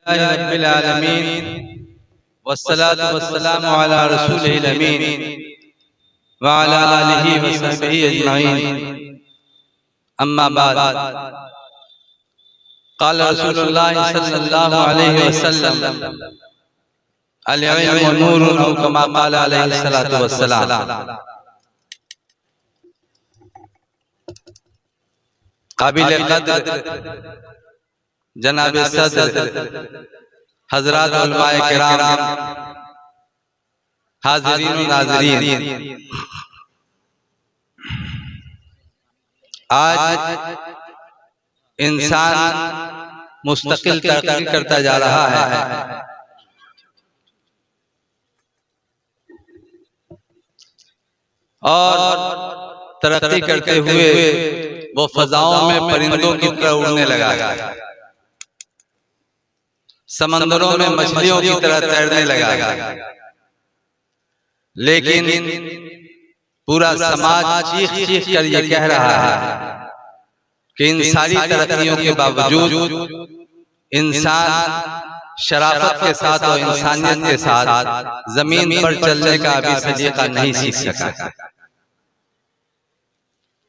रब्बिल आलमीन वस्सलातु वस्सलामु अला रसूलिल अमीन व अला आलिहि व सहबिहि अजमाइन। अम्मा बाद, क़ाल रसूलुल्लाह सल्लल्लाहु अलैहि वसल्लम अल इल्मु नूरुन औ कमा क़ाल अलैहि सलातु वस्सलाम। काबिल क़द्र जनाब सदर हज़रात उलमाए किराम, हाज़रीन व नाज़रीन, आज इंसान मुस्तकिल तरक्की करता जा रहा है और तरक्की करते हुए वो फजाओं में परिंदों की तरह उड़ने लगा है, समंदरों में मछलियों की तरह तैरने लगा है। लेकिन पूरा समाज चीख चीख कर ये कह रहा है कि इन सारी तरक्कियों के बावजूद इंसान शराफत के साथ और इंसानियत के साथ जमीन पर चलने का अभी सलीका नहीं सीख सका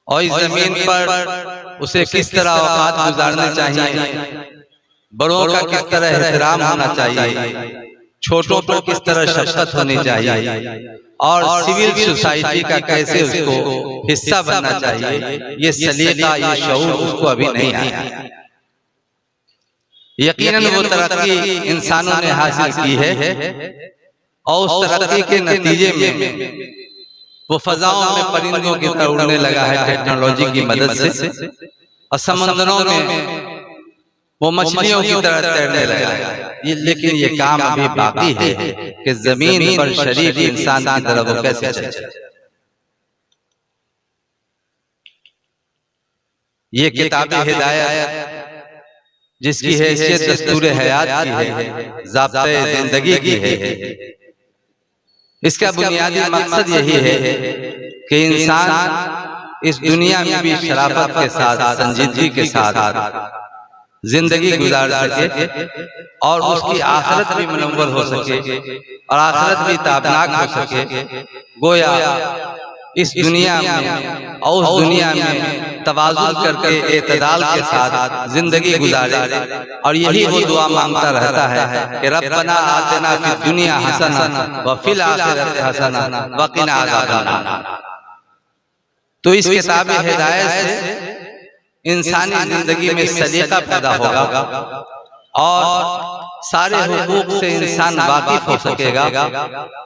और इस जमीन पर उसे किस तरह औकात गुजारने चाहिए, बड़ों का किस तरह एहतराम होना चाहिए, छोटों पर किस तरह शफ़क़त होनी चाहिए और सिविल सोसाइटी का कैसे उसको हिस्सा बनना चाहिए, ये सलीका, ये शऊर उसको अभी नहीं आया। यकीनन वो तरक्की इंसानों ने हासिल की है और उस तरक्की के नतीजे में वो फजाओं में परिंदों की तरह उड़ने लगा है टेक्नोलॉजी की मदद से, और समंदरों में वो मछलियों की तरह तैरने लगा है। लेकिन ये काम अभी बाकी है कि जमीन पर शरीफ इंसान की तरह वो कैसे चले। ये किताब हिदायत जिसकी हैसियत दस्तूर हयात की है, ज़ाब्ते जिंदगी की है, इसका बुनियादी मकसद यही है कि इंसान इस दुनिया में भी शराफत के साथ, संजीदगी के साथ जिंदगी गुजार सके और उसकी आखिरत भी मुनव्वर हो सके और आखिरत भी ताबनाक हो सके। गोया इस दुनिया में और उस दुनिया में तवाज़ुन करके एतदाल के साथ जिंदगी गुजारे और यही वो दुआ मांगता रहता है कि रब्बना आतिना फिद दुनिया हसना व फिल आखिरति हसना व क़िना अज़ाबन्नार। तो इस किताब हिदायत से इंसानी जिंदगी में सलीका पैदा होगा और सारे हुकूक से इंसान वाकिफ हो सकेगा।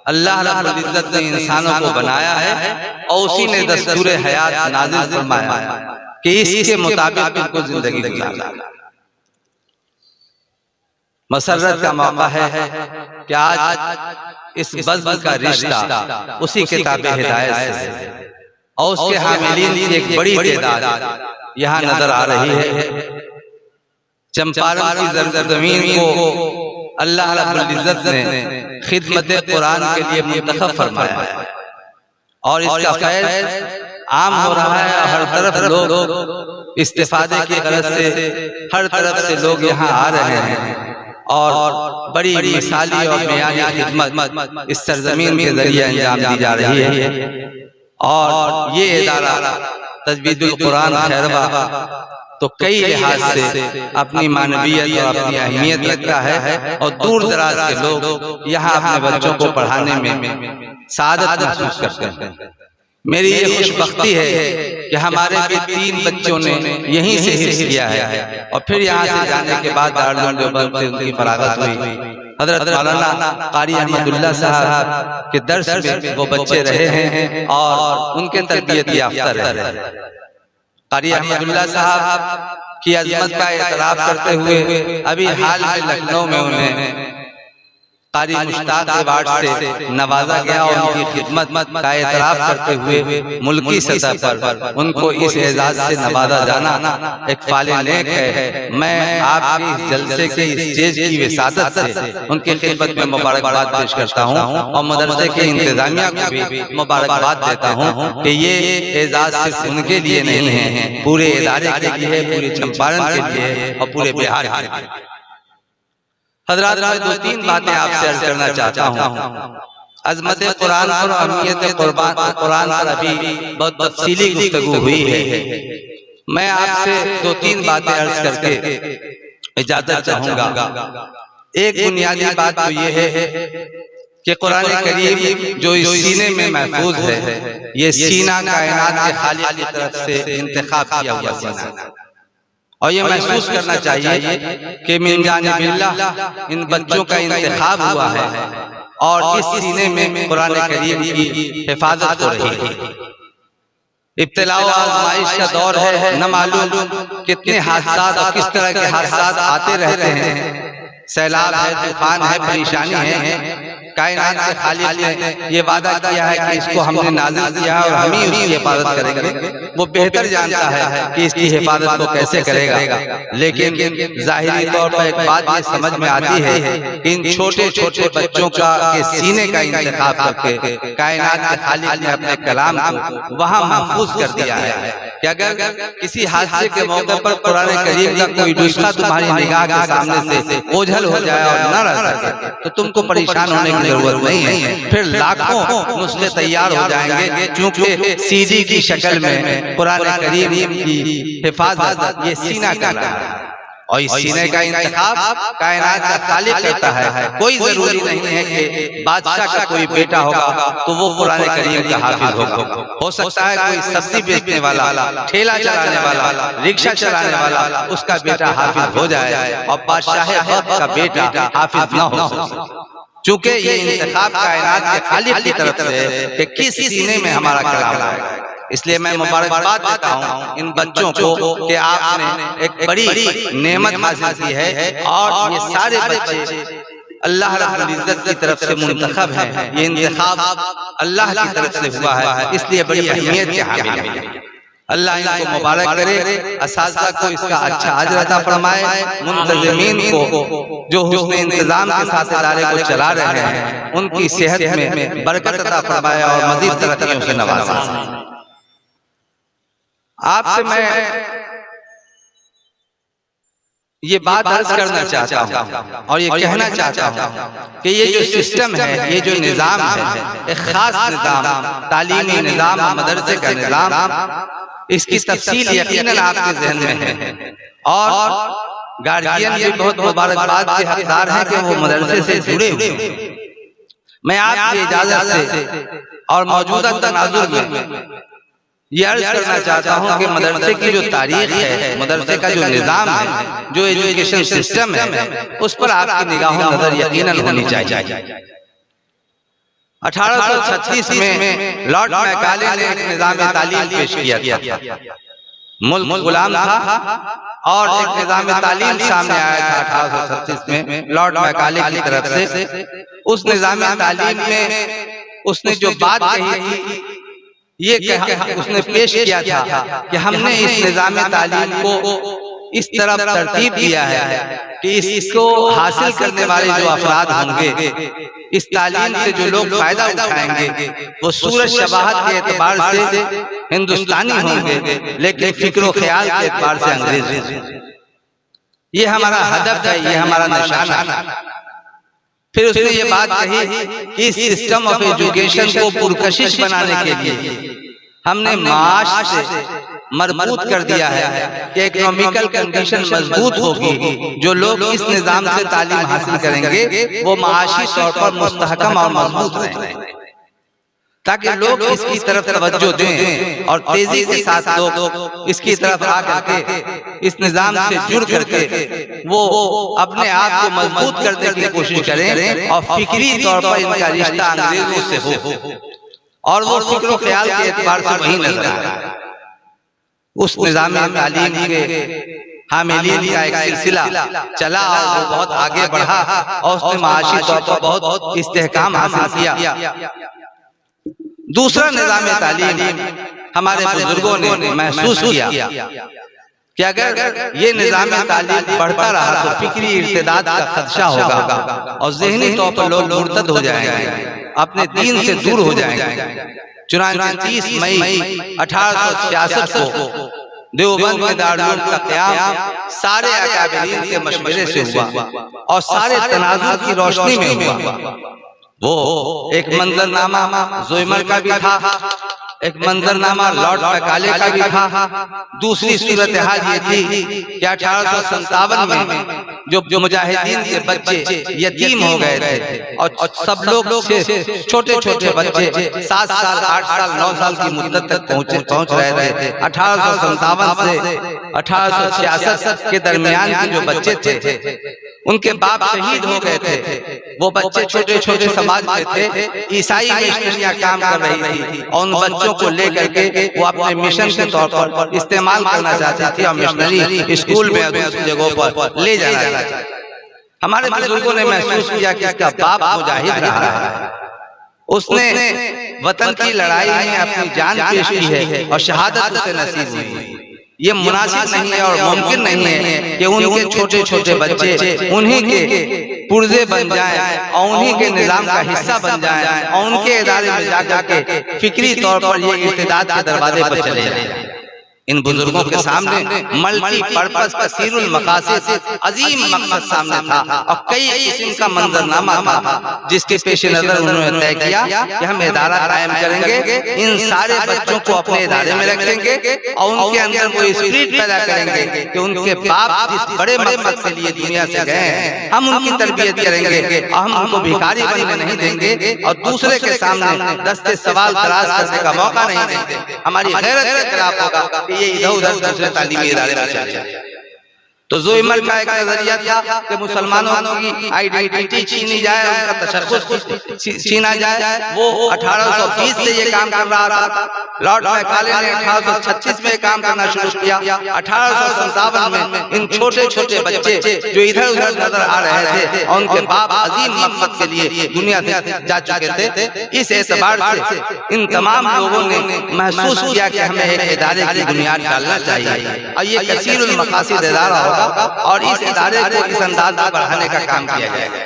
अल्लाह रब्बुल इज्जत ने इंसानों को बनाया है और उसी ने दस्तूर हयात नाज़िल फरमाया कि इसके मुताबिक उनको जिंदगी गुजारना। मसर्रत का मौका है कि आज इस बज़्म का रिश्ता उसी किताब हिदायत से और उसके हामिलीन की एक बड़ी तादाद यहाँ नजर आ रही है। चंपारण की ज़मीन को अल्लाह रब्बुल इज्जत ने खिदमत कुरान के लिए मुंतखब फरमाया है और इसका फैज़ आम हो रहा है। हर तरफ लोग इस्तिफादे की गरज से हर तरफ से लोग यहाँ आ रहे हैं और बड़ी मिसाली और मेयानी खिदमत इस सरजमीन के जरिए अंजाम दी जा रही है। और ये इदारा तजवीदुल कुरान खैरवा तो कई लिहाज से अपनी मानवीयत और अपनी अहमियत रखता है और दूर दराज के लोग यहाँ अपने बच्चों को पढ़ाने में सादत महसूस करते हैं। मेरी ये खुशबख्ती है कि हमारे भी 3 बच्चों ने यहीं से हिस्सा लिया है और फिर यहाँ से जाने के बाद दारुल देवबंद से उनकी फरागत हुई। हज़रत मौलाना क़ारी अहमदुल्लाह साहब के दर्स में वो बच्चे रहे हैं और उनके तरबियत याफ्ता रहे। क़ारी अहमदुल्लाह साहब की अज़मत का एतराफ़ करते हुए अभी हाल में लखनऊ में उन्हें क़ारी मुश्ताक अवार्ड से नवाजा गया और उनकी खिदमत का एतराफ़ करते हुए मुल्की सतह पर उनको इस एजाज़ से नवाजा जाना एक फाले नेक है। मैं आपकी इस जलसे के स्टेज की विसादत से उनकी खिदमत में मुबारकबाद पेश करता हूँ और मदरसे के इंतजामिया को भी मुबारकबाद देता हूँ कि ये एजाज़ सिर्फ उनके लिए नहीं है, पूरे इदारे के लिए है, पूरे चंपारण के लिए और पूरे बिहार के लिए। हज़रात, मैं दो तीन बातें आपसे अर्ज करना चाहता हूँ। अज़मत कुरान और अहमियत कुरान पर अभी बहुत तफसीली गुफ्तगू हुई है। मैं आपसे दो तीन बातें अर्ज करके इजाजत चाहूँगा। एक बुनियादी बात तो ये है कि कुरान करीम जो इस सीने में महफूज है, ये सीना कायनात के खालिक की तरफ से इंतखाब किया हुआ सीना है, और ये महसूस करना चाहिए कि मिन जानिबिल्लाह इन बच्चों का इंतखाब हुआ है और इस सीने में कुरान करीम की हिफाजत हो रही है। इब्तिला और आज़माइश का दौर है, न मालूम कितने हादसात और किस तरह के हादसात आते रहते हैं। सैलाब है, तूफान है, परेशानी है। कायनात के खालिक ने ये वादा किया है कि इसको हमने नाज़िल किया और हम ही उसकी हिफाजत करेंगे। वो बेहतर जानता है कि इसकी हिफाजत को कैसे करेगा, लेकिन ज़ाहिरी तौर पर एक बात ये समझ में आती है कि इन छोटे छोटे बच्चों का के सीने का इंतखाब करके कायनात के खालिक ने अपने कलाम को वहाँ महफूज कर दिया है कि अगर किसी हादसे के मौके पर कुरान करीम का कोई नुस्खा तुम्हारी निगाह के सामने से ओझल हो जाए और न रह सके तो तुमको परेशान होने की जरूरत नहीं है। फिर लाखों नुस्खे तैयार हो जाएंगे, क्योंकि सीडी की शक्ल में कुरान करीम की हिफाजत ये सीना कर रहा है, और इस सीने का इंतखाब कायनात का खालिक करता है। कोई जरूरी नहीं है कि बादशाह का कोई बेटा होगा तो वो कुरान करीम का हाफिज होगा। हो सकता है कोई सब्जी बेचने वाला, ठेला चलाने वाला, रिक्शा चलाने वाला, उसका बेटा हाफिज हो जाए और बादशाह वक्त का बेटा हाफिज न हो, चूंकि ये इंतखाब कायनात के खालिक की तरफ से है कि किस सीने में हमारा कलाम आएगा। इसलिए मैं मुबारकबाद देता हूँ इन बच्चों को कि आपने एक बड़ी नेमत हासिल की है, और ये सारे बच्चे अल्लाह रब्बुल इज्जत की तरफ से मुंतखब हैं। ये इंतखाब अल्लाह की तरफ से हुआ है, इसलिए बड़ी अहमियत के हामिल है। अल्लाह इनको मुबारक करे, असातिज़ा को इसका अच्छा अजर अता फरमाए, मुंतज़िमीन को जो हुस्न इंतजाम के साथ इदारे को चला रहे हैं उनकी सेहत में बरकत अता फरमाए और मज़ीद तरक्कियों से नवाज़े। आपसे मैं ये बात अर्ज करना चाहता हूँ और ये कहना चाहता हूँ कि ये जो सिस्टम है, ये जो निज़ाम है, एक खास निज़ाम, तालीमी निज़ाम, मदरसे का निज़ाम, इसकी तफसील यकीनन आपके ज़हन में है, और गार्जियन भी बहुत मुबारकबाद के हकदार हैं कि वो मदरसे से जुड़े हुए हैं। मैं आपकी इजाजत से और मौजूदा तनाजुर में ये अर्ज करना चाहता हूँ कि मदरसे की जो तारीख है, मदरसे का जो निज़ाम है, जो एजुकेशन सिस्टम है, उस पर आपकी निगाहों नजर यकीनन होनी चाहिए। 1836 में लॉर्ड मैकाले ने एक निज़ाम तालीम पेश किया था। मुल्क गुलाम था और एक निज़ाम तालीम सामने आया था 1836 में लॉर्ड मैकाले की तरफ से। उस निज़ाम तालीम में उसने जो बात कही थी, ये उसने पेश किया था कि हमने इस निज़ाम तालीम को इस तरफ तरतीब दिया है कि इसको हासिल करने वाले जो अफराद होंगे, इस तालीम से जो लोग फायदा उठाएंगे, वो सूरज शबाहत के एतबार से हिंदुस्तानी होंगे, लेकिन फिक्र ख्याल के एतबार से अंग्रेज होंगे। ये हमारा हदफ है, ये हमारा निशाना है। फिर उसने ये बात कही कि इस सिस्टम ऑफ एजुकेशन को पुरकशिश बनाने के लिए हमने माश से मजबूत कर दिया है कि इकोनॉमिकल कंडीशन मजबूत होगी। जो लोग इस निज़ाम से तालीम हासिल करेंगे वो माशी तौर पर मुस्तहकम और मजबूत रहेंगे, ताकि लोग इसकी तरफ तवज्जो दें और तेजी के साथ लोग इसकी तरफ आकर के इस निज़ाम से जुड़ करके वो अपने आप को मजबूत करने की कोशिश करें और फिक्री तौर पर इनका रिश्ता अंग्रेजों से हो, और वो फिक्र ख्याल के एतबार से वही नजर आए। उस निज़ाम तालीम के हामिलीन का एक सिलसिला चला और वो बहुत आगे बढ़ा और उसने माशी तौर पर बहुत इस्तेहकाम हासिल किया। दूसरा निज़ाम तालीम हमारे बुजुर्गों ने महसूस किया कि अगर ये निज़ाम तालीम बढ़ता रहा तो फिक्री इर्तिदाद का खदशा होगा और ज़हनी तौर पर लोग मुर्तद हो जाएंगे, अपने दीन से दूर हो जाएंगे। चुनांचे 30 मई 1866 को देवबंद में दारुल का क़याम सारे अकाबिरीन के मशवरे से हुआ और सारे तनाजुर की रोशनी में हुआ। वो एक मंजरनामा ज़ोइमर का भी था, एक मंजरनामा लॉर्ड मैकाले का भी था। दूसरी सूरत हाल ये थी कि 1857 में जो मुजाहिदीन के बच्चे यतीम हो गए थे और सब लोग छोटे छोटे बच्चे 7 साल 8 साल 9 साल की मुद्दत तक पहुंच रहे थे। 1857 से 1866 के दरमियान के जो बच्चे थे उनके बाप शहीद हो गए थे। वो बच्चे छोटे छोटे समाज में थे, ईसाई मिशनरियां काम कर रही थी और उन बच्चों को लेकर के वो अपने मिशन के तौर पर इस्तेमाल करना चाहती थी और मिशनरी स्कूल में दूसरी जगहों पर ले जाना चाहती। हमारे बुजुर्गों ने महसूस किया कि इसका बाप मुजाहिद रहा है, उसने वतन की लड़ाई में अपनी जान पेश की है और शहादत उसे नसीब हुई। ये मुनासिब नहीं है और मुमकिन नहीं है कि उनके छोटे छोटे बच्चे उन्हीं के पुर्जे बन जाएं और उन्हीं के निजाम का हिस्सा बन जाएं और उनके इदारे में जाकर के फिक्री तौर पर ये इर्तिदाद के दरवाजे पर चले जाएं। इन बुजुर्गों के सामने मल्टी पर्पस कसीरुल मकासिद अजीम मकसद सामने था और कई किस्म का मंजरनामा था जिसके पेश नजर उन्होंने तय किया कि हम इदारा कायम करेंगे, इन सारे बच्चों को अपने इदारे में रखेंगे और उनके अंदर वो स्पिरिट पैदा करेंगे कि उनके बाप जिस बड़े मकसद के लिए दुनिया से गए हैं हम उनकी तरबियत करेंगे और हम उनको भिखारी बनने नहीं देंगे और दूसरे के सामने दस्ते सवाल तराज करने का मौका नहीं देंगे। हमारी गैरत के खिलाफ होगा ये इधर उधर दूसरे तालीमी इदारे में चले जाए। तो ज़ोइमर का एक नजरिया था कि मुसलमानों की आइडेंटिटी छीनी जाए, उनका तशख्खुस छीना जाए। वो 1820 से ये काम कर रहा था। लॉर्ड मैकाले ने 1836 में काम करना शुरू किया। 1857 में इन छोटे छोटे बच्चे जो इधर उधर नजर आ रहे थे और उनके बाप अजीम मकसद के लिए दुनिया से जा चुके थे, इस एतबार से इन तमाम लोगों ने महसूस किया कि हमें एक इदारे की बुनियाद डालना चाहिए और ये कसीरुल मकासिद इदारा और इस इदारे को इस अंदाज में बढ़ाने का काम किया जाएगा।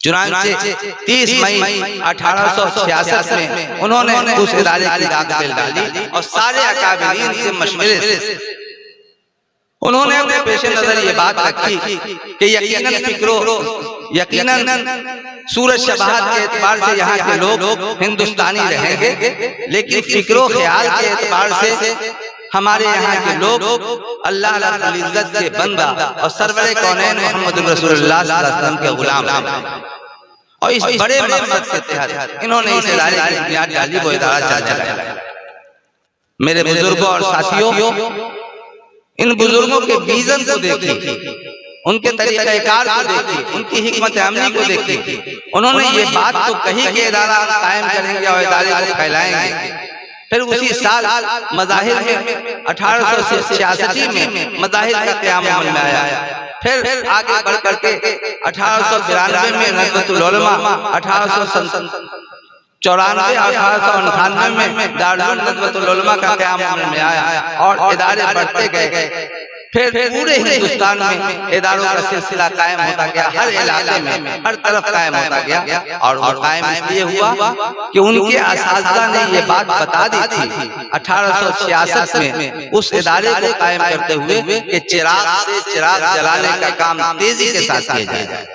चुनांचे 30 मई 1866 में उन्होंने उस इदारे की दाखिल डाली और सारे अकाबिरीन से मशवरे से उन्होंने अपने पेश नजर ये बात रखी कि यकीनन सूरज शबाहत के एतबार से यहाँ के लोग हिंदुस्तानी रहेंगे, लेकिन फिक्रो ख्याल के एतबार से हमारे यहाँ के लोग अल्लाह रब्बुल इज्जत के बंदा और सरवरे कौनैन मोहम्मद रसूलुल्लाह सल्लल्लाहु अलैहि वसल्लम के गुलाम हैं। और इस बड़े मकसद के तहत इन्होंने इस इदारे की बुनियाद डाली, वो इदारा चलाया। मेरे बुजुर्गों और साथियों, इन बुजुर्गों के विजन को देखिए, उनके तरीक़ाकार को देखिए, उनकी हिकमत अमली को देखिए। उन्होंने ये बात तो कही कि इदारा कायम करेंगे और इदारे को फैलाएंगे। फिर उसी साल मज़ाहिर में 1886 में मज़ाहिर का क़याम अमल में आया। फिर आगे बढ़ करके 1892 में नज़्वतुल उलमा, 1894 1898 में दारुल नज़्वतुल उलमा का क़याम अमल में आया और इदारे बढ़ते गए। फिर पूरे हिंदुस्तान में इदारों का सिलसिला कायम होता गया, हर इलाके में हर तरफ कायम होता गया। और वो कायम इसलिए हुआ कि उनके असातिज़ा ने ये बात बता दी थी 1866 में उस इदारे को कायम करते हुए कि चिराग से चिराग जलाने का काम तेजी के साथ किया जाए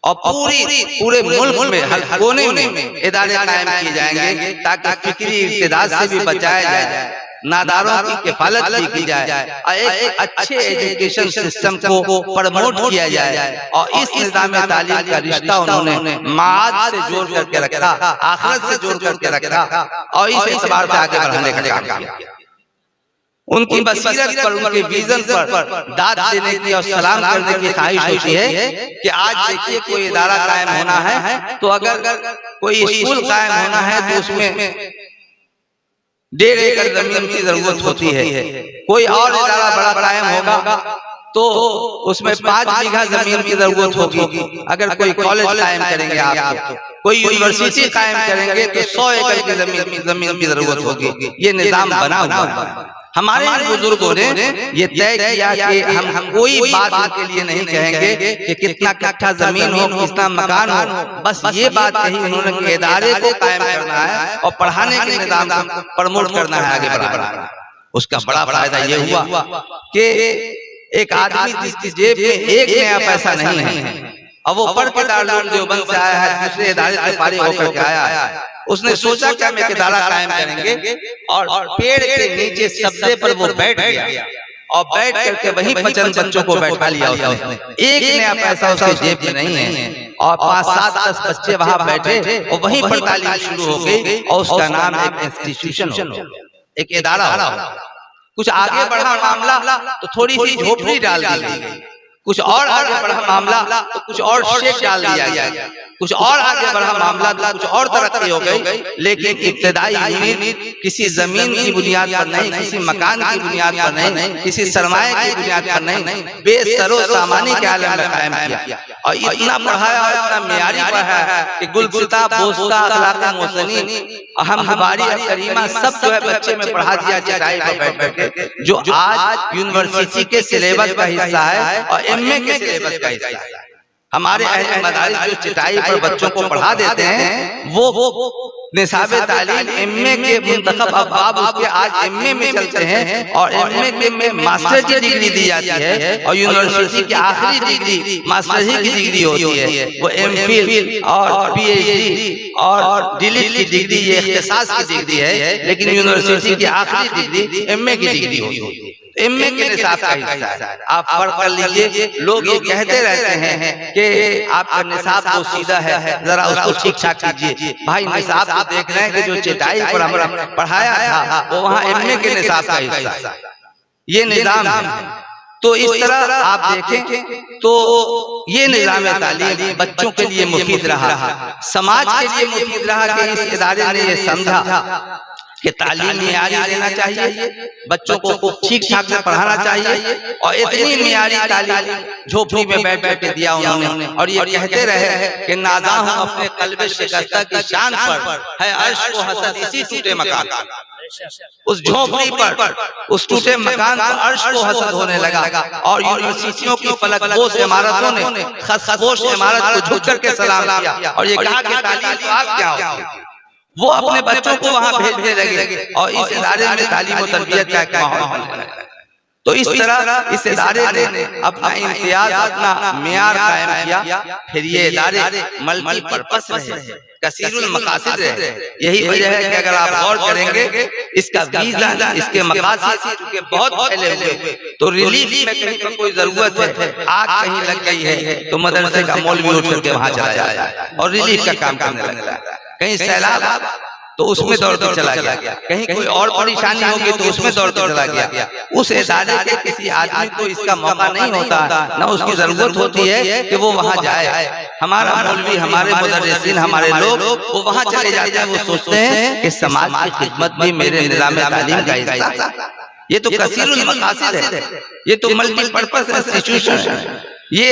और पूरे मुल्क में हर कोने में इदारे कायम किए जाएंगे ताकि फिक्री इर्तिदाद से भी बचाया जाए, नादारों की किफालत भी की जाए और एक अच्छे एजुकेशन सिस्टम को प्रमोट किया जाए। और इस निज़ाम तालीम का रिश्ता उन्होंने माद से जोड़ करके रखा, आखिरत से जोड़ करके रखा और इस एतबार से आगे बढ़ाने का काम किया। उनकी बसीरत पर, उनके विजन पर दाद देने की और सलाम करने की ख्वाहिश होती है कि आज देखिए कोई इदारा कायम होना है तो अगर कोई स्कूल कायम होना है तो उसमें 1.5 एकड़ जमीन की जरूरत होती है। कोई और इदारा बड़ा कायम होगा तो उसमें 5 बीघा जमीन की जरूरत होगी। अगर कोई कॉलेज कायम करेंगे आप, तो कोई यूनिवर्सिटी कायम करेंगे तो 100 एकड़ की जमीन की जरूरत होगी। ये निजाम बना हुआ है। हमारे बुजुर्गों ने ये तय किया कि हम कोई बात के लिए नहीं कहेंगे कि कितना कट्ठा जमीन हो, कितना मकान हो, बस ये बात कही उन्होंने कि इदारे को कायम करना है और पढ़ाने के निजाम को प्रमोट करना है, आगे बढ़ाना है। उसका बड़ा फायदा ये हुआ कि एक आदमी जिसकी जेब में एक नया पैसा नहीं है, अब वो पढ़ के दारुल देवबंद से आया है, दूसरे इदारे से फारिग होकर के आया है, उसने सोचा कि हम एक इदारा कायम करेंगे, और पेड़ के नीचे सब्जे पर वो बैठ गया और बैठ करके वहीं 50 बच्चों को बैठा लिया उसने। एक नया पैसा उसके जेब में नहीं है, और 5, 7, 10 बच्चे वहां बैठे और वहीं पर तालीम शुरू हो गई, और उसका नाम एक इंस्टीट्यूशन हो गया, एक इदारा हो। कुछ आगे बढ़ा मामला तो थोड़ी सी झोपड़ी डाल दी गई, कुछ और आगे बढ़ा मामला तो कुछ और शेड डाल दिया गया, कुछ और आगे बढ़ा मामला तो कुछ और तरक्की हो गई। लेकिन इब्तिदाई उम्मीद किसी जमीन की बुनियाद पर नहीं, किसी मकान की बुनियाद पर नहीं, किसी सरमाए की बुनियाद पर नहीं, बेसरो सामानी के आलम में कायम किया, और इतना पढ़ाया और इतना मियारी पढ़ाया कि गुलसिता, बोस्ता, अखलाक मोहसिनी, अहमबारी, करीमा सब जो है बच्चे में पढ़ा दिया चटाई पर बैठ बैठ के, जो आज यूनिवर्सिटी के सिलेबस का हिस्सा है और एमए के सिलेबस का हिस्सा है। हमारे अहले मदारिस जो चटाई पर बच्चों को पढ़ा देते हैं वो निसाबे तालीम एमए के मुंतखब अब्वाब उसके आज एमए में चलते हैं, और एमए में मास्टर की डिग्री दी जाती है, और यूनिवर्सिटी की आखिरी डिग्री मास्टर की डिग्री होती है, वो एमफिल और पीएचडी और डीलिट की डिग्री, ये इख्तिसास की डिग्री है, लेकिन यूनिवर्सिटी की आखिरी डिग्री एमए की डिग्री होती है। एमए के निसाब का हिस्सा है। आप फर्क कर लीजिए, लोग ये कहते रहते हैं कि आपका निसाब तो सीधा है, जरा उसको ठीक ठाक कीजिए। भाई निसाब तो देख रहे हैं कि जो चटाई पर हमने पढ़ाया था वो वहाँ एमए के निसाब का हिस्सा है, ये निजाम है। तो इस तरह आप देखें तो ये निजाम तालीम बच्चों के लिए मुफीद रहा, समाज के लिए मुफीद रहा कि इस इदारे ने ये समझा कि तालीम मियारी देना चाहिए, बच्चों को ठीक ठाक से पढ़ाना चाहिए, और इतनी मियारी तालीम झोपड़ी में बैठ बैठ के दिया उन्होंने। और ये कहते रहे कि नाज़ा हूं अपने कल्बे शिकस्ता की शान पर, है अर्श को हसद इसी टूटे मकान। उस झोपड़ी पर, उस टूटे मकान पर अर्श को हसद होने लगा, और यूनिवर्सिटियों की फलकबोस इमारतों ने खसबोस इमारत को झुक करके सलाम किया, और ये कहा कि तालीम तो आप क्या होती। वो अपने बच्चों को वहां भेजने लगे, और इस इदारे में तालीम और तरबियत का एक माहौल बनने लगा। तो इस तरह इस इदारे ने अपना इम्तियाज, अपना मियार कायम किया। फिर ये इदारे मल्टीपर्पस रहे, कसीरुल मकासिद रहे। यही वजह है कि अगर आप गौर करेंगे इसका वीजा, इसके मकासिद चूंकि बहुत फैले हुए, तो रिलीफ में कहीं पर कोई जरूरत है, आग कहीं लग गई है तो मदरसे का मौलवी उठ करके वहां चला जाए और रिलीफ का काम करने लगता है। कहीं सैलाब तो उसमें दौड़ते चला गया, कहीं कोई और परेशानी होगी तो उसमें दौड़ते चला गया। उस इदारे के किसी आदमी को इसका मौका नहीं होता, न उसकी जरूरत होती है कि वो वहां जाए। हमारा मौलवी, हमारे मुदर्रिसीन, हमारे लोग वो वहां चले जाते हैं, वो सोचते हैं कि समाज की खिदमत भी मेरे निज़ाम तालीम का हिस्सा है। ये तो कसीरुल मकासिद है, ये तो मल्टीपर्पस इंस्टीट्यूशन है, ये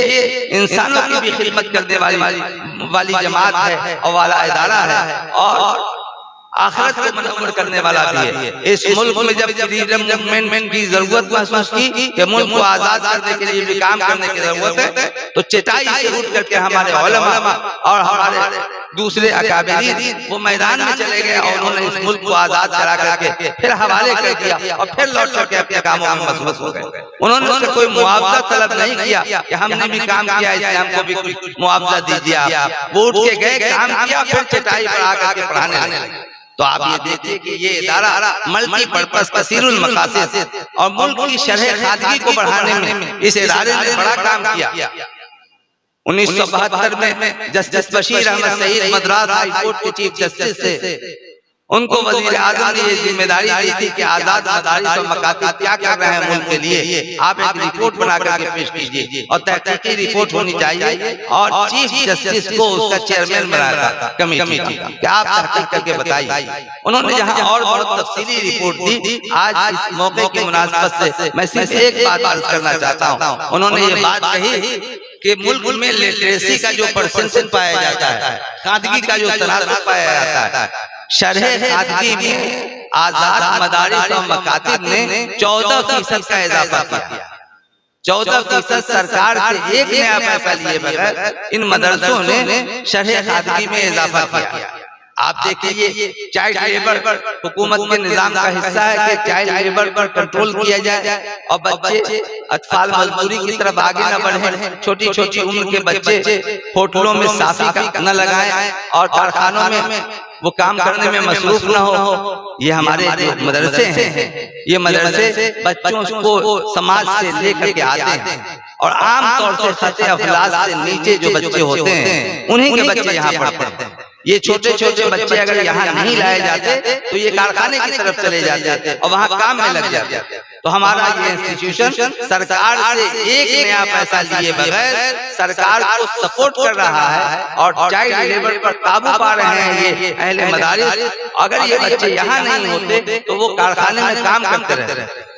इंसानों की भी खिदमत करने वाली जमात है और वाला इदारा है, और आखिरत को मनवर करने वाला भी है। इस मुल्क में जब फ्रीडम मूवमेंट की जरूरत महसूस की कि मुल्क को आजाद करने के लिए भी काम करने की जरूरत है, तो चटाई से उठ करके हमारे उलमा और हमारे दूसरे अकाबिरीन वो मैदान में चले गए, और उन्होंने इस मुल्क को आजाद करा करके फिर हवाले कर दिया, और फिर लौट करके अपने कामों में मसरूफ हो गए। उन्होंने उससे कोई मुआवजा तलब नहीं किया कि हमने भी काम किया इसलिए हमको भी कुछ मुआवजा दीजिए आप। वो उठ के गए, काम किया, फिर चटाई पर आकर के पढ़ाने लगे। तो आप ये देखिए कि ये इदारा मल्टीपर्पस कसीरुल मकासिद और मुल्क की शरह खादगी को बढ़ाने में इस इदारे ने बड़ा काम किया। 1972 में justice Bashir Ahmed Sayeed Madras high court के चीफ जस्टिस से उनको वजीर आजम ने ये जिम्मेदारी दी थी कि आजाद मदारिस और मकातिब क्या कर रहे हैं मुल्क के लिए, आप एक रिपोर्ट बना करके पेश कीजिए, और तहकीकी रिपोर्ट होनी चाहिए, और चीफ जस्टिस को उसका चेयरमैन बनाया था कमेटी कि आप तहकीक करके बताइए। उन्होंने जहां और बहुत तफसीली रिपोर्ट दी। आज इस मौके की मुनासबत से मैं सिर्फ एक बात अर्ज करना चाहता हूँ। उन्होंने ये बात कही कि मुल्क में लिटरेसी का जो परसेंटेज पाया जाता है, खादगी का जो तनासब पाया जाता है, शरह खादगी में आजाद मदारिस और मकातिब ने 14% का इजाफा किया। 14% सरकार से एक नया पैसा लिए बगैर इन मदरसों ने शरह खादगी में इजाफा किया। आप देखिए ये चाइल्ड लेबर हुकूमत के निजाम का हिस्सा है कि चाइल्ड लेबर पर कंट्रोल किया जाए और बच्चे अतफाल मजदूरी की तरफ आगे न बढ़े। छोटी छोटी उम्र के बच्चे होटलों में साफी का न लगाएं और कारखानों में वो काम करने में मसरूफ न हो। ये हमारे जो मदरसे हैं, ये मदरसे बच्चों को समाज से लेकर के आते हैं और आम तौर से खते अफलास से नीचे जो बच्चे होते हैं उन्हीं के बच्चे यहाँ पढ़ते हैं। ये छोटे छोटे बच्चे अगर यहाँ नहीं लाए जाते तो ये कारखाने की तरफ चले जाते और वहाँ काम में लग जाते। तो हमारा ये इंस्टीट्यूशन सरकार से एक नया पैसा लिए बगैर सरकार को सपोर्ट कर रहा है और चाइल्ड लेबर पर काबू पा रहे हैं ये अहले मदारिस। अगर ये बच्चे यहाँ नहीं होते तो वो कारखाने में काम करते रहते।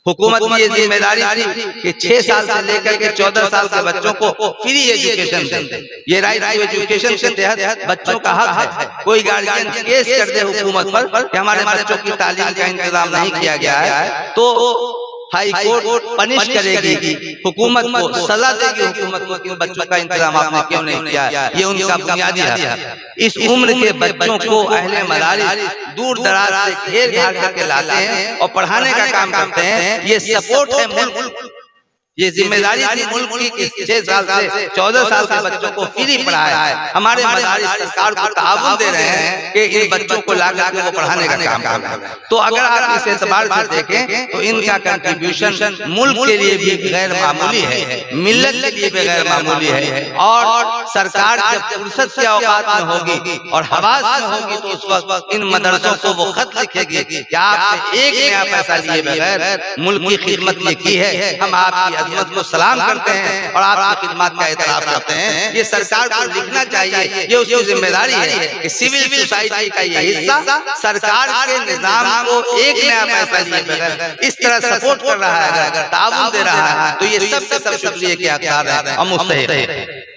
हुकूमत की ये जिम्मेदारी थी कि 6 साल से लेकर के 14 साल के बच्चों को फ्री एजुकेशन दें। ये राइट टू एजुकेशन के तहत बच्चों का हक है। कोई गार्जियन केस कर दे हुकूमत पर कि हमारे बच्चों की तालीम का इंतजाम नहीं किया गया है तो हाई कोर्ट पनिश करेगी, हुकूमत को सजा देगी हुकूमत को कि बच्चों का इंतजाम आपने क्यों नहीं किया। ये उनका बुनियादी हक है। इस उम्र के बच्चों को अहले मदारिस दूर दराज से घेर घार करके लाते हैं और पढ़ाने का काम करते हैं। ये सपोर्ट है मुल्क, ये जिम्मेदारी थी मुल्क की 6 साल से 14 साल के बच्चों को फ्री पढ़ाया है। हमारे मदारिस सरकार को ताबून दे रहे हैं कि इन बच्चों को ला करके वो पढ़ाने का काम कर रहे हैं। तो अगर आप इस एतबार से देखें तो इनका कंट्रीब्यूशन मुल्क के लिए भी गैर मामूली है, मिल्लत के लिए भी गैर मामूली है। और सरकार जब फुर्सत के औकात में होगी और हवास में होगी तो उस वक्त इन मदरसों को वो खत लिखेगी कि आपने एक नया पैसा लिए बगैर मुल्क की खिदमत ये की है, हम आपकी अज़मत को सलाम करते हैं और आपकी खिदमत का एतराफ़ करते हैं। ये सरकार को लिखना चाहिए, ये उसकी जिम्मेदारी है कि सिविल सोसाइटी का ये हिस्सा सरकार के निजाम को एक नया पैसा लिए बगैर इस तरह सपोर्ट कर रहा है, अगर ताबून दे रहा है तो ये सब शुक्रिया के हकदार है और मुस्तहिक़ है।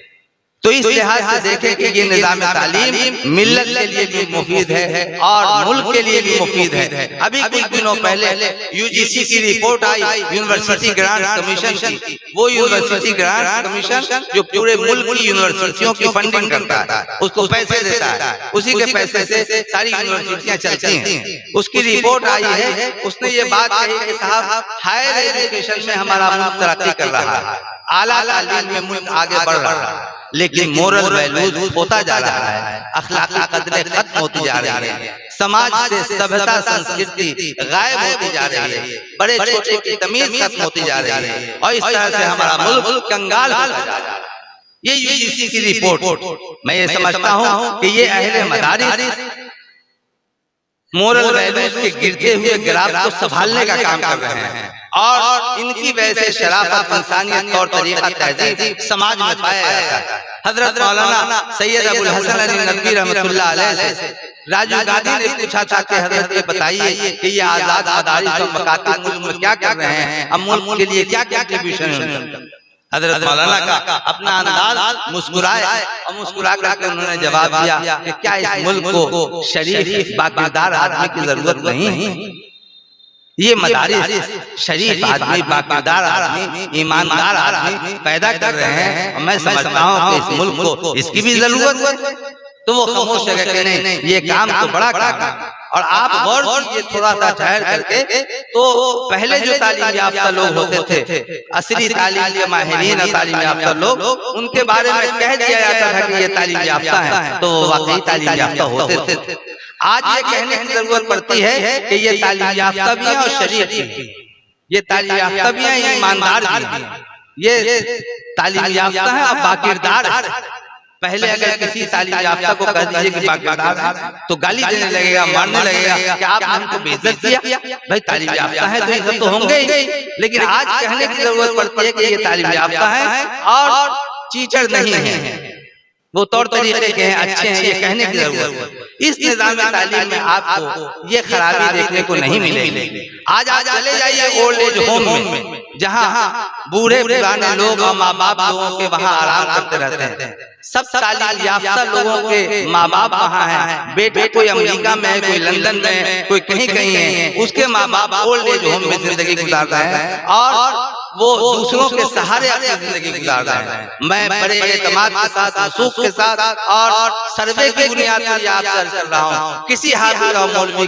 तो इस लिहाज से देखें कि ये निज़ाम तालीम मिल्लत के लिए भी मुफीद है और मुल्क के लिए भी मुफीद है। अभी कुछ दिनों पहले यूजीसी की रिपोर्ट आई, यूनिवर्सिटी ग्रांट्स कमीशन की। वो यूनिवर्सिटी ग्रांट्स कमीशन जो पूरे मुल्क की यूनिवर्सिटियों की फंडिंग करता है, उसको पैसे देता है, उसी के पैसे से सारी यूनिवर्सिटियां चलती हैं। उसकी रिपोर्ट आई है, उसने ये बात कही कि साहब हायर एजुकेशन में हमारा मुल्क तरक्की कर रहा है, आला तालीम में मुल्क आगे बढ़ रहा है, लेकिन मोरल वैल्यूज होता जा रहा है, अखलाकी कदरें खत्म होती जा रही है, समाज से सभ्यता संस्कृति गायब होती जा रही है, बड़े छोटे की तमीज खत्म होती जा रही है और इस तरह से हमारा मुल्क कंगाल होता जा रहा है। ये यूजीसी की रिपोर्ट, मैं ये समझता हूँ कि ये अहले मदारिस मोरल वैल्यूज के गिरते हुए ग्राफ को संभालने का काम कर रहे हैं और इनकी वजह से शराफत, इंसानियत, तौर तरीका, तहजीब समाज में पाया जाता है। हजरत मौलाना सैयद अबुल हसन अली नदवी रहमतुल्लाह अलैह से राजीव गांधी ने पूछा था कि हजरत ये बताइए कि ये आजाद मदारिस और मकातिब मुल्क में क्या कर रहे हैं, अब मुल्क के लिए क्या कंट्रीब्यूशन है। हजरत मौलाना का अपना अंदाज मुस्कुराए और मुस्कुरा करके उन्होंने जवाब दिया कि क्या इस मुल्क को शरीफ बाकिरदार आदमी की जरूरत नहीं? ये मदारिस शरीफ आदमी, बाकिरदार आदमी, ईमानदार आदमी पैदा कर रहे हैं और मैं समझता हूँ कि इस मुल्क को इसकी भी जरूरत है। तो वो खामोश है कि नहीं, ये काम तो बड़ा काम है। और आप गौर कीजिए थोड़ा सा ठहर करके, तो पहले जो तालीम याफ्ता लोग होते थे, असली तालीम के माहिरीन और तालीम याफ्ता लोग, उनके बारे में कह दिया जाता था कि ये तालीम याफ्ता है, तो वो वाकई तालीम याफ्ता होते थे। आज ये कहने की जरूरत पड़ती है कि ये तालीम याफ्ता भी है और शरीफ भी, ये तालीम याफ्ता भी है, ईमानदार भी है, ये तालीम याफ्ता है और बाकिरदार है। पहले अगर किसी तालीम याफ्ता को कह दीजिए कि बाकिरदार है तो गाली देने लगेगा, मारने लगेगा कि आपने हमको बेइज्जत किया। भाई तालीम याफ्ता है तो ये सब तो होंगे ही, लेकिन आज कहने की जरूरत पड़ती है कि ये तालीम याफ्ता है और टीचर नहीं है, वो तौर तरीके के हैं, अच्छे हैं, ये कहने की जरूरत है। इस निज़ाम तालीम में आपको ये खराबी देखने को नहीं मिलेगी। आज चले जाइए ओल्ड एज होम में, जहाँ बूढ़े पुराने लोग और माँ बाप लोगों के वहाँ आराम करते रहते हैं। सब तालीम याफ्ता लोगों के माँ बाप वहाँ हैं, बेटे कोई अमेरिका में है, कोई लंदन में है, कोई कहीं कहीं है, उसके माँ बाप ओल्ड एज होम में जिंदगी गुजार रहे हैं और वो दूसरों के सहारे अपनी जिंदगी गुजार रहे हैं। मैं बड़े एतमाद के साथ, वसूख के साथ और सर्वे की बुनियाद पर ये आपसे अर्ज कर रहा हूँ, किसी हाफिज और मौलवी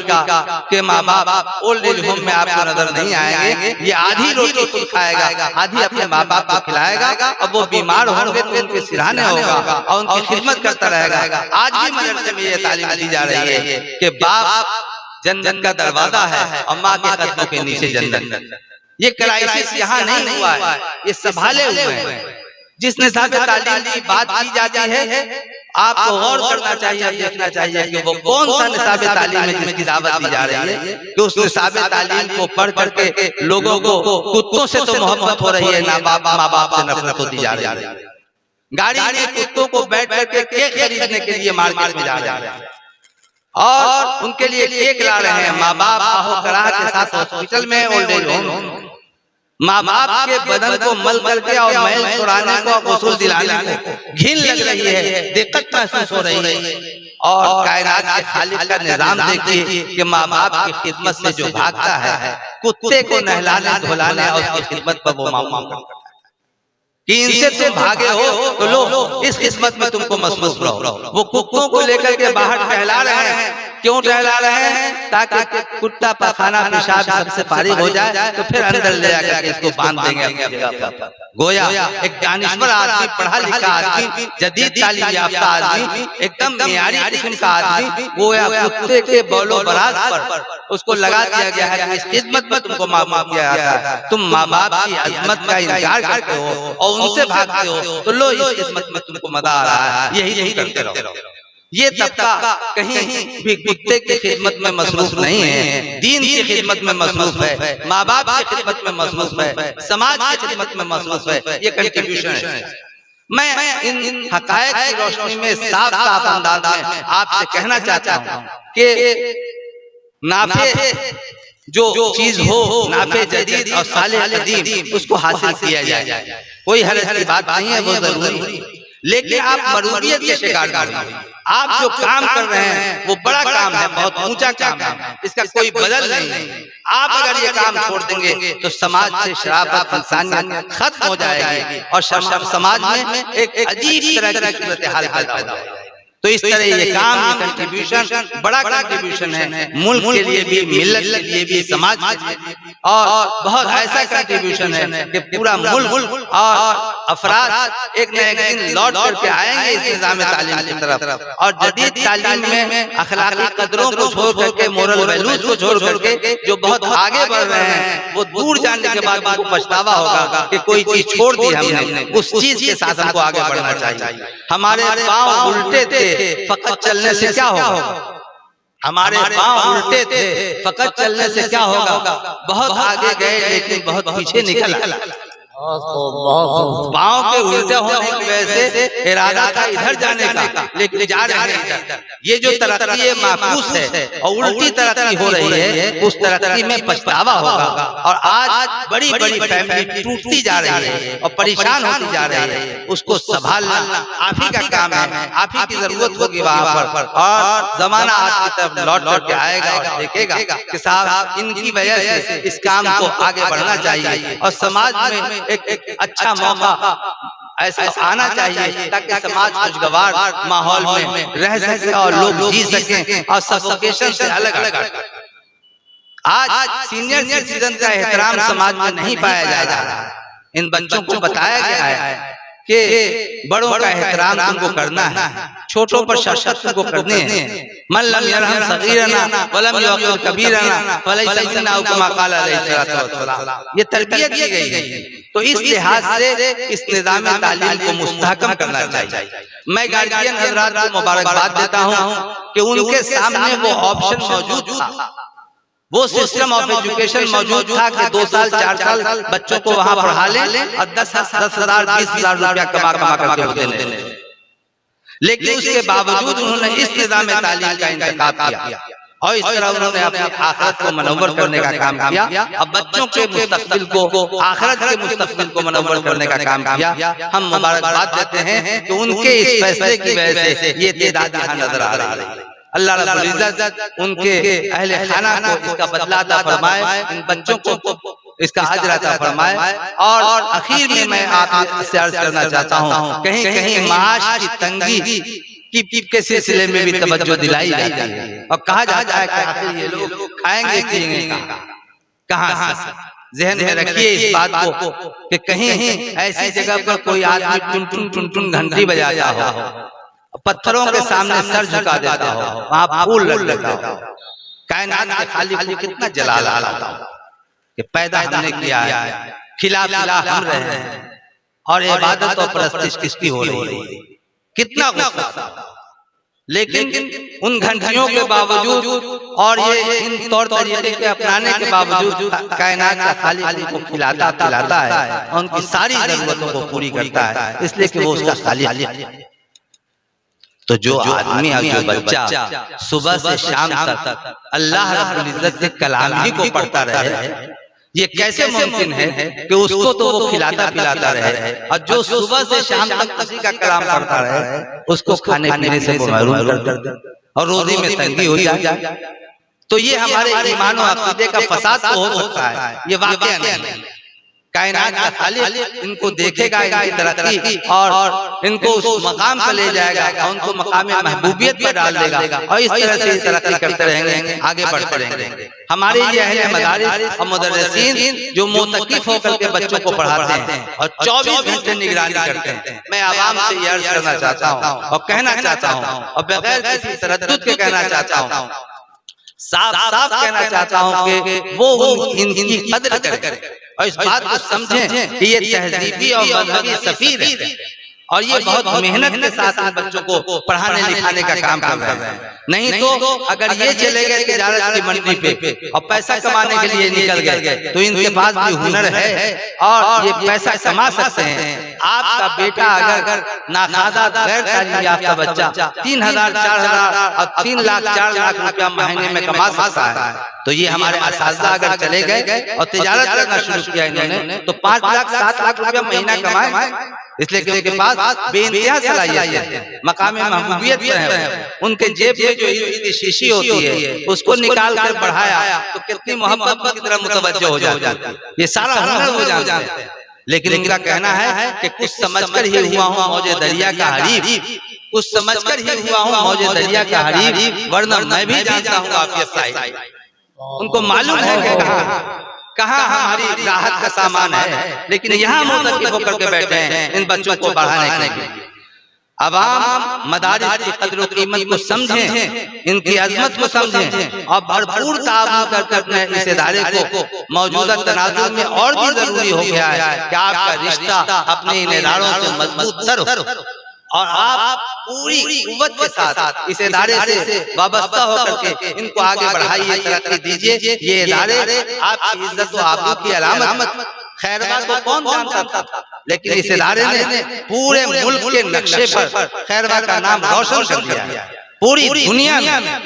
के माँ बाप ओल्ड एज होम में आपको नजर नहीं आएंगे। ये आधी रोटी खुद खाएगा, आधी अपने माँ बाप को खिलाएगा, और वो बीमार होंगे तो उनके सिरहाने होगा और उनकी खिदमत करता रहेगा। आज भी मदरसे में ये तालीम दी जा रही है कि बाप जन्नत का दरवाजा है और माँ के कदमों के नीचे जन्नत। ये क्राइसिस यहाँ नहीं हुआ है, ये संभाले हुए हैं। जिस निसाब तालीम की बात की जाती है, आपको गौर करना चाहिए, देखना चाहिए कि वो कौन सा निसाब तालीम है जिसकी दावत दी जा रही है, कि उस निसाब तालीम को पढ़ करके लोगों को कुत्तों से तो मोहब्बत हो रही है, ना माँ बाप से नफरत होती जा रही है। गाड़ी में कुत्तों को बैठ करके केक खरीदने के लिए मार्केट में जा रहे हैं और उनके लिए केक ला रहे हैं। माँ बाप आहो कराह के साथ हॉस्पिटल में, ओल्ड एज होम, माँ बाप के बदन को मल करके और मैल छुड़ाने को, गस्ल दिलाने को घिन लग रही है, दिक्कत महसूस हो रही है। और कायनात के खालिक का निजाम देखिए कि माँ बाप की खिदमत से जो भागता है, कुत्ते को नहलाने धुलाने और उसकी खिदमत पर वो मामूम करता है कि इनसे तुम भागे हो तो लो इस खिदमत में तुमको मसरूफ रहो। वो कुत्तों को लेकर के बाहर टहला रहे हैं। क्यों टहला रहे हैं? ताकि कुत्ता पखाना पेशाब सबसे फारिग हो जाए तो फिर अंदर ले जाकर इसको बांध देंगे अपने। गोया एक दानिश्वर आदमी, पढ़ा लिखा आदमी, जदीद तालीम याफ्ता आदमी, एकदम मियारी किस्म का आदमी, गोया कुत्ते के बौलो बराज पर उसको लगा दिया गया है कि इस खिदमत में तुमको मामूम किया जाता है। तुम माँ बाप की अजमत का इनकार करते हो और उनसे भागते हो, तो लो इस खिदमत में तुमको मजा आ रहा है, यही करते रहो। ये तबका कहीं भी कुत्ते की खिदमत में मसरूफ नहीं है, दीन की खिदमत में मसरूफ है, माँ बाप की खिदमत में मसरूफ है, समाज की खिदमत में मसरूफ है। ये कंट्रीब्यूशन है। मैं इन हकायक की रोशनी में साफ साफ अंदाज में आपसे कहना चाहता हूँ कि नाफे जो चीज हो, नाफे जदीद और सालेह कदीम, उसको हासिल किया जाए। कोई हरज की बात नहीं है, वो जरूरी, लेकिन आप मरूदियत के शिकार नहीं। आप जो काम कर रहे हैं वो बड़ा काम है, बहुत ऊंचा काम है, इसका कोई बदल नहीं। आप अगर ये काम छोड़ देंगे तो समाज से शराफत, इंसानियत खत्म हो जाएगी और समाज में एक अजीब तरह की सूरत हाल पैदा हो जाएगी। तो इस तरह ये काम, ये कंट्रीब्यूशन बड़ा कंट्रीब्यूशन है, मुल्क के लिए भी, मिल्लत के लिए भी, समाज के लिए भी, और बहुत ऐसा कंट्रीब्यूशन है कि पूरा मुल्क और अफराद एक न एक दिन लौट करके आएंगे इस निज़ाम तालीम की तरफ। और जदीद तालीम में अखलाकी कदरों को छोड़ करके, मोरल वैल्यूज को छोड़ करके जो बहुत आगे बढ़ रहे हैं, वो दूर जाने के बाद उनको पछतावा होगा कि कोई चीज छोड़ दी हमने, उस चीज के साथ हमको आगे बढ़ना चाहिए। हमारे पाँव उल्टे थे, फकत चलने से क्या होगा? हमारे पाँव उल्टे थे, फकत चलने से क्या होगा? बहुत आगे गए लेकिन बहुत पीछे निकल आए। पाँव के उल्टे होने की वजह से इरादा था इधर जाने का, लेकिन जा रहे हैं इधर। ये जो तरक्की माकूस है और उल्टी तरक्की हो रही है, उस तरक्की में पछतावा होगा। और आज बड़ी बड़ी फैमिली टूटती जा रही है और परेशान होती जा रही है, उसको संभालना आप ही का काम है, आप ही की जरूरत होगी वहाँ पर। और जमाना आपकी तरफ लौट करके आएगा और देखेगा कि साहब इनकी वजह से इस काम को आगे बढ़ना चाहिए और समाज में एक अच्छा मौका ऐसा आना चाहिए ताकि समाज खुशगवार माहौल में रह सके और लोग जी सकें और सफोकेशन से अलग अलग। आज सीनियर सिटीजन का एहतराम समाज में नहीं पाया जा रहा है। इन बच्चों को बताया गया है कि बड़ों का एहतराम तुमको करना है, छोटों पर शफकत तुमको करनी है। मन लम यरहम सगीरना वलम युक़िर कबीरना फलैसा मिन्ना अव कमा क़ाल अलैहिस्सलातु वस्सलाम। ये तरबियत की गई है। तो इस लिहाज से इस निज़ाम तालीम को मुस्तहकम करना चाहिए। मैं गार्जियन हज़रात को मुबारकबाद देता हूँ कि उनके सामने वो ऑप्शन मौजूद था, वो सिस्टम ऑफ एजुकेशन मौजूद था कि 2 साल 4 साल बच्चों को वहां पढ़ा ले और 10,000 20,000 रुपया कमा करके देने। लेकिन उसके बावजूद उन्होंने इस निज़ाम तालीम का इंतखाब किया और इस तरह उन्होंने अपनी आखिरत को मनव्वर करने का काम किया। अब बच्चों के मुस्तकबिल को, आखिरत के मुस्तकबिल को मनव्वर करने का काम किया। हम मुबारकबाद देते हैं कि उनके इस फैसले की वजह से ये तादाद यहाँ नजर आ रही है। अल्लाह रब्बुल इज्जत उनके अहले खाना को इसका बदला अता फरमाए, इन बच्चों को इसका अजर अता फरमाए। और आखिर में मैं आपसे अर्ज करना चाहता हूँ, कहीं कहीं माश की तंगी के सिलसिले में भी तवज्जो दिलाई जाती है और कहा जाता है कि आखिर ये लोग खाएंगे पिएंगे कहाँ से। ज़हन में रखिए इस बात को कि कहीं ऐसी जगह पर कोई आदमी टुन टुन टुन घंटी बजाता हो, पत्थरों के सामने सर झुका देता हो, वहां फूल लग देता हो, कायनात के खालिक को कितना जलाल आता हो कि पैदा हमने किया है, खिला पिला हम रहे हैं और इबादत और परस्तिश किसकी हो रही है, कितना गुस्सा। लेकिन उन घंटियों के बावजूद और ये इन तौर तरीके के अपनाने के बावजूद कायनात का खालिक को खिलाता पिलाता है और उनकी सारी जरूरतों को पूरी करता है, इसलिए कि वो उसका खालिक। तो जो आदमी और जो बच्चा सुबह से शाम तक अल्लाह रब्बुल इज्जत के कलाम ही को पढ़ता रहे, ये कैसे मुमकिन है कि उसको तो वो खिलाता पिलाता रहे और जो सुबह से शाम तक उसी का कलाम पढ़ता रहे उसको खाने पीने से महरूम कर दे और रोजी में तंगी हो जाए। तो ये हमारे ईमान और अकीदे का फसाद तो हो सकता है, ये वाकया नहीं। कायनात का खालिक इनको देखेगा, इनकी तरक्की और इनको उस मकाम पर ले जाएगा और उनको मकाम महबूबियत पर डाल देगा और इस तरह से तरक्की करते रहेंगे, आगे बढ़ते रहेंगे। हमारे ये अहले मदारिस और मुदर्रिसीन जो मुतकिफ होकर के बच्चों को पढ़ाते हैं और 24 घंटे निगरानी करते हैं, मैं आवाम से ये अर्ज करना चाहता हूँ और कहना चाहता हूँ और बगैर किसी तरद्दुद के कहना चाहता हूँ, साफ साफ कहना चाहता हूँ कि वो इनकी कदर करें और इस बात को समझें कि ये तहजीबी और मजहबी सफीर है और ये बहुत मेहनत के साथ बच्चों को पढ़ाने लिखाने का काम कर रहे हैं। नहीं तो अगर ये चले गए तिजारत की मंडी पे और पैसा कमाने के लिए निकल गए तो इनके पास भी हुनर है और ये पैसा कमा सकते हैं। आपका बेटा अगर नाखादा गैर तालीम याफ्ता बच्चा 3,000 4,000 और 3 लाख 4 लाख रुपया महीने में कमा सकता है, तो ये हमारे असातिज़ा अगर चले गए और तिजारत करना शुरू किया इन्होंने तो 5 लाख 7 लाख रुपया महीना कमाए, इसलिए कि उनके पास बेइंतहा सलाहियत है, मकाम महबूबियत है, उनके जेब में जो की शीशी होती है उसको निकाल कर बढ़ाया तो कितनी मोहब्बत की तरह मुतवज्जो हो जाती है, ये सारा हुनर हो जाता है। लेकिन इनका कहना है कि कुछ समझकर ही हुआ हूँ मौजे दरिया का हरीफ, कुछ समझकर ही हुआ हूँ मौजे दरिया का हरीफ, वरना मैं भी जानता हूँ आफियत साहिब। उनको मालूम है कि कहाँ हमारी राहत का सामान है, लेकिन यहाँ मुतकिफ होकर के बैठे हैं इन बच्चों को बढ़ाने के लिए। अवाम मदारिस की कदर कीमत को समझें, इनकी अजमत को समझें और भरपूर ताउन करके अपने इस इदारे को मौजूदा तनाजुर में और भी जरूरी हो गया है कि आपका रिश्ता अपने इन इदारों से मजबूत तर हो और आप पूरी कुव्वत के साथ इस इदारे से वाबस्ता होकर के इनको आगे बढ़ाइए, तरक्की दीजिए। ये इदारे आपकी इज्जत और आबरू की अलामत। खैरवा को कौन जानता था, लेकिन इस इदारे ने पूरे मुल्क के नक्शे पर खैरवा का नाम रोशन कर दिया। पूरी दुनिया में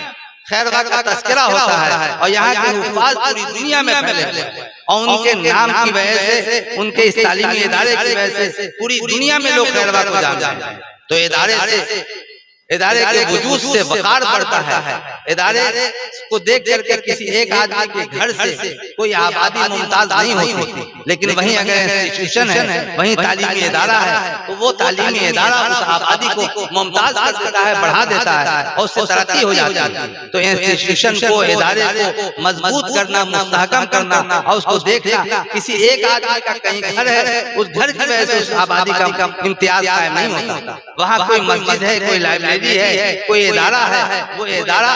खैरवा का तस्करा होता है और यहाँ के हुफ़ाज़ पूरी दुनिया में फैले और उनके नाम की वजह से, उनके इस तालीमी इदारे की वजह से पूरी दुनिया में लोग खैरवा को जानते हैं। तो इदारे के वजूद से वक़ार बढ़ता है। इदारे को देख करके किसी एक आदमी के घर से कोई आबादी मुमताज नहीं होती, लेकिन वहीं अगर इंस्टीट्यूशन है, वहीं तालीमी इदारा है, तो वो तालीमी इदारा उस आबादी को मुमताज कर देता है, बढ़ा देता है और उससे तरक्की हो जाती है। तो इंस्टीट्यूशन को, इदारे को मजबूत करना, मुस्तहकम करना और उसको देखना, किसी एक आदमी का कहीं घर है, उस घर की वजह से उस आबादी का इम्तियाज कायम नहीं होता। वहाँ कोई मस्जिद है, कोई लाइब्रेरी है, कोई इदारा है, वो इदारा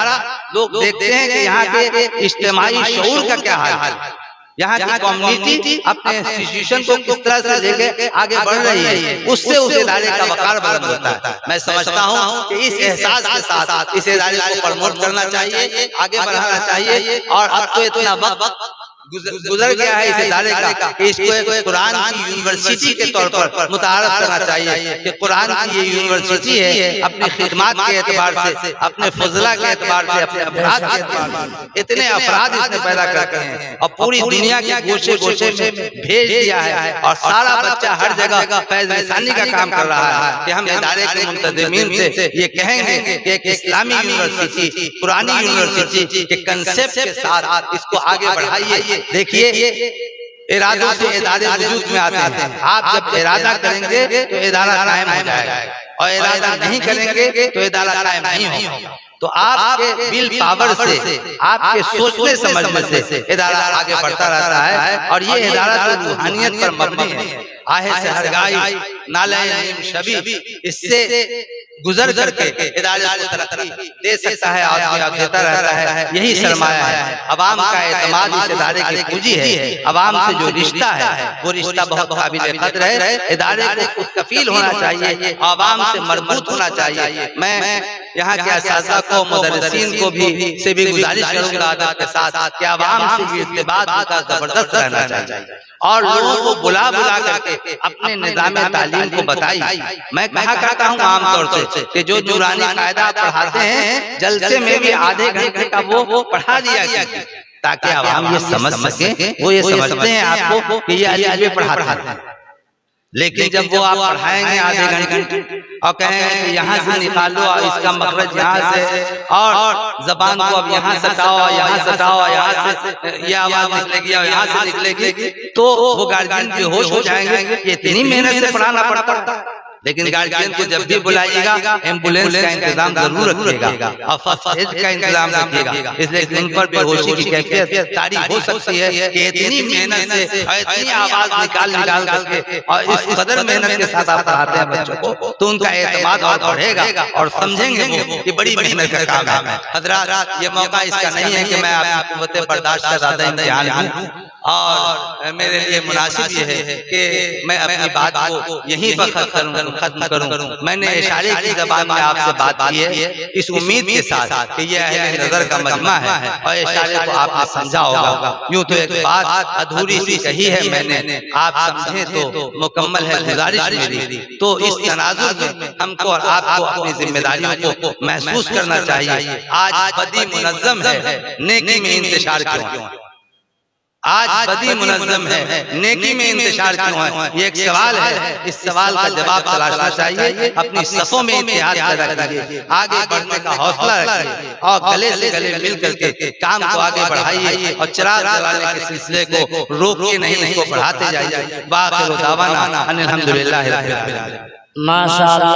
लोग देखते हैं कि यहाँ के इज्तिमाई शऊर का क्या हाल है, यहाँ की कम्युनिटी अपने इंस्टीट्यूशन को किस तरह से लेके आगे बढ़ रही है, उससे उस इदारे का वक़ार बुलंद होता है। मैं समझता हूँ कि इस एहसास के साथ इस इदारे को प्रमोट करना चाहिए, आगे बढ़ाना चाहिए। और अब तो इतना वक्त गुजर गया है इस इदारे का कि इसको एक कुरान की यूनिवर्सिटी के तौर पर मुतारफ करना चाहिए कि कुरान की ये यूनिवर्सिटी है, अपनी खिदमत के एतबार से, अपने फजला के एतबार से, अपने अफराद के एतबार से इतने अफराद इसने पैदा करते हैं और पूरी दुनिया के गोशे गोशे में भेज दिया है और सारा बच्चा हर जगह फैज़ रसानी का काम कर रहा है कि हम इदारे के मुंतज़िमीन से ये कहेंगे कि एक इस्लामी यूनिवर्सिटी, पुरानी यूनिवर्सिटी के कंसेप्ट के साथ इसको आगे बढ़ाइए। देखिए इरादों से इदारे वजूद में आते हैं। आप जब इरादा करेंगे तो इदारा कायम हो जाएगा, और इरादा नहीं करेंगे तो इदारा कायम नहीं होगा। तो आपके विल पावर से, आपके सोचने समझने से इदारा आगे बढ़ता रहता है। और ये इदारा तो रूहानियत पर मबनी है। आहे से हरगाई नाले नीम शबी, इससे गुजर करके इदारे को तरक्की दे सकता है, आदमी आप देता रहता है। यही सरमाया है। अवाम का एतमाद इस इदारे की पूंजी है। अवाम से जो रिश्ता है वो रिश्ता बहुत काबिल कदर है। इदारे को खुद कफील होना चाहिए, अवाम से मरबूत होना चाहिए। मैं यहाँ के असातिज़ा को, मुदर्रिसीन को भी गुजारिश करूंगा अदब के साथ कि अवाम से ये इत्तिबात उनका जबरदस्त रहना चाहिए, और लोगों को बुला करके अपने निज़ाम तालीम को बताई। मैं कहा करता हूँ आमतौर से कि जो नूरानी कायदा पढ़ाते हैं, जलसे में भी आधे घंटे का वो पढ़ा दिया गया, ताकि अवाम ये समझ सके। वो ये समझते हैं आपको कि ये अली पढ़ाते हैं, लेकिन जब वो आप पढ़ाएंगे आधे घंटे और कहेंगे कि यहाँ से निकालो और इसका मखरज यहाँ से, और जबान को अब यहाँ सटाओ, यहाँ सटाओ, यहाँ से ये आवाज निकलेगी और यहाँ से निकलेगी, तो वो गार्जियन बेहोश हो जाएंगे कि इतनी मेहनत से पढ़ाना पड़ता है। लेकिन गार्जियन को जब भी बुलाइएगा एम्बुलेंस का इंतजाम जरूर रखिएगा और फर्स्ट एड का इंतजाम रखिएगा, इसलिए उन पर बेहोशी की कैफियत तारीफ हो सकती है कि इतनी मेहनत से और इतनी आवाज निकाल करके और इस कदर मेहनत के साथ आप पढ़ाते हैं बच्चों को, तो उनका एतमाद और बढ़ेगा और समझेंगे वो कि बड़ी मेहनत का काम है। हजरात, ये मौका इसका नहीं है कि मैं आपकी कुव्वत बर्दाश्त का ज्यादा इम्तिहान लूं, और मेरे लिए मुनासिब ये है कि मैं अपनी बात को यहीं पर खत्म करूं। मैंने इशारे की ज़बान में आपसे बात की है इस उम्मीद के साथ कि ये अहले नज़र का मजमा है और इशारे को आपने समझा होगा। यूं तो एक बात अधूरी सी कही है मैंने, आप समझे तो मुकम्मल है गुजारिश मेरी। तो इस तनाजुर में हमको और आपको अपनी जिम्मेदारियों को महसूस करना चाहिए। आज बदी मुनज़्ज़म है, नेकी में इंतशार क्यों? आज बदी मुनज़्ज़म है, नेकी में इंतशार क्यों है? ये एक सवाल है, इस सवाल का जवाब तलाशना चाहिए। अपनी सफ़ों में इत्तेहाद पैदा कीजिए, आगे बढ़ने का हौसला रखिए और गले से गले मिल करके काम को आगे बढ़ाइए और चिराग जलाने के सिलसिले को रोक के नहीं, इसको बढ़ाते जाइए। वाखिर दावाना अनिल हम्दुलिल्लाहि रब्बिल आलमीन। माशाअल्लाह।